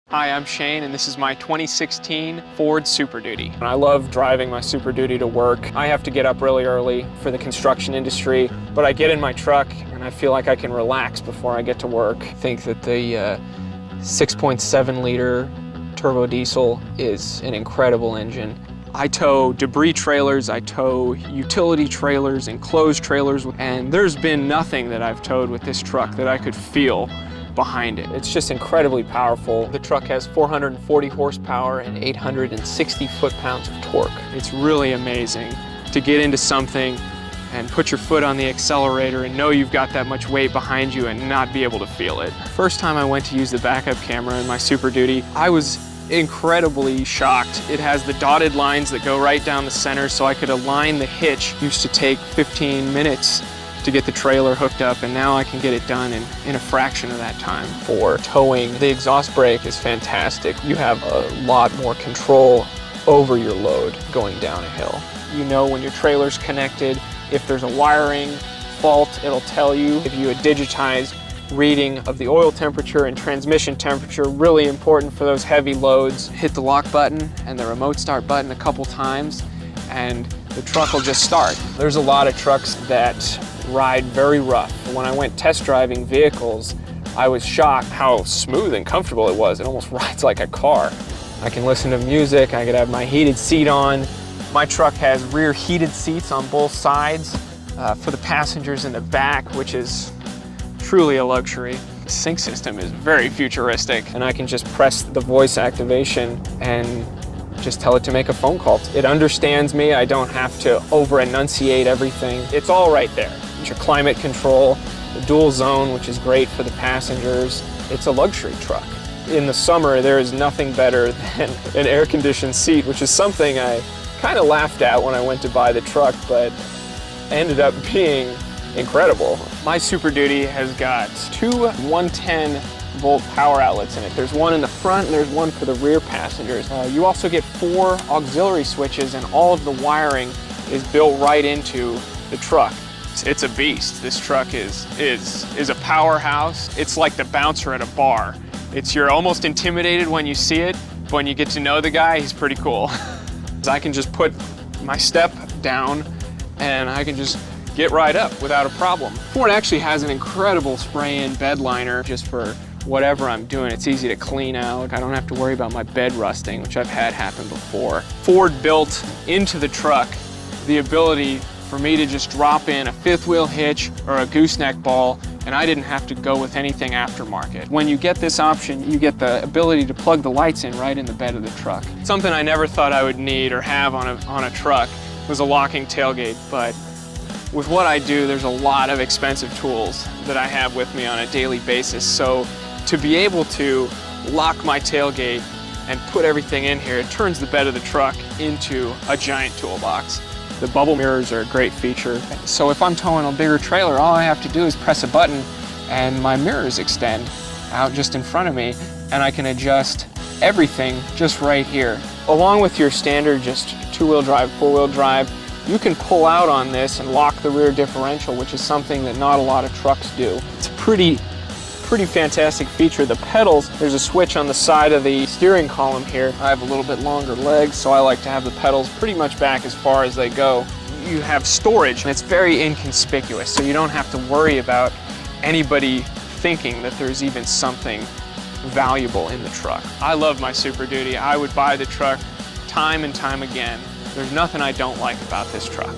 Hi, I'm Shane, and this is my 2016 Ford Super Duty. I love driving my Super Duty to work. I have to get up really early for the construction industry, but I get in my truck and I feel like I can relax before I get to work. I think that the 6.7 liter turbo diesel is an incredible engine. I tow debris trailers, I tow utility trailers, enclosed trailers, and there's been nothing that I've towed with this truck that I could feel behind it. It's just incredibly powerful. The truck has 440 horsepower and 860 foot-pounds of torque. It's really amazing to get into something and put your foot on the accelerator and know you've got that much weight behind you and not be able to feel it. First time I went to use the backup camera in my Super Duty, I was incredibly shocked. It has the dotted lines that go right down the center so I could align the hitch. It used to take 15 minutes to get the trailer hooked up, and now I can get it done in a fraction of that time. For towing, the exhaust brake is fantastic. You have a lot more control over your load going down a hill. You know when your trailer's connected. If there's a wiring fault, it'll tell you. If you a digitized reading of the oil temperature and transmission temperature, really important for those heavy loads. Hit the lock button and the remote start button a couple times, and the truck will just start. There's a lot of trucks that ride very rough. When I went test driving vehicles, I was shocked how smooth and comfortable it was. It almost rides like a car. I can listen to music, I could have my heated seat on. My truck has rear heated seats on both sides for the passengers in the back, which is truly a luxury. The sync system is very futuristic, and I can just press the voice activation and just tell it to make a phone call. It understands me. I don't have to over-enunciate everything. It's all right there. It's your climate control, the dual zone, which is great for the passengers. It's a luxury truck. In the summer, there is nothing better than an air-conditioned seat, which is something I kind of laughed at when I went to buy the truck, but ended up being incredible. My Super Duty has got two 110-volt power outlets in it. There's one in the front and there's one for the rear passengers. You also get 4 auxiliary switches, and all of the wiring is built right into the truck. It's a beast. This truck is a powerhouse. It's like the bouncer at a bar. You're almost intimidated when you see it, but when you get to know the guy, he's pretty cool. I can just put my step down and I can just get right up without a problem. Ford actually has an incredible spray-in bed liner just for whatever I'm doing. It's easy to clean out. I don't have to worry about my bed rusting, which I've had happen before. Ford built into the truck the ability for me to just drop in a 5th wheel hitch or a gooseneck ball, and I didn't have to go with anything aftermarket. When you get this option, you get the ability to plug the lights in right in the bed of the truck. Something I never thought I would need or have on a truck was a locking tailgate, but with what I do, there's a lot of expensive tools that I have with me on a daily basis. So to be able to lock my tailgate and put everything in here, it turns the bed of the truck into a giant toolbox. The bubble mirrors are a great feature. So if I'm towing a bigger trailer, all I have to do is press a button and my mirrors extend out just in front of me, and I can adjust everything just right here. Along with your standard just 2-wheel drive, 4-wheel drive, you can pull out on this and lock the rear differential, which is something that not a lot of trucks do. It's a pretty fantastic feature. The pedals, there's a switch on the side of the steering column here. I have a little bit longer legs, so I like to have the pedals pretty much back as far as they go. You have storage, and it's very inconspicuous, so you don't have to worry about anybody thinking that there's even something valuable in the truck. I love my Super Duty. I would buy the truck time and time again. There's nothing I don't like about this truck.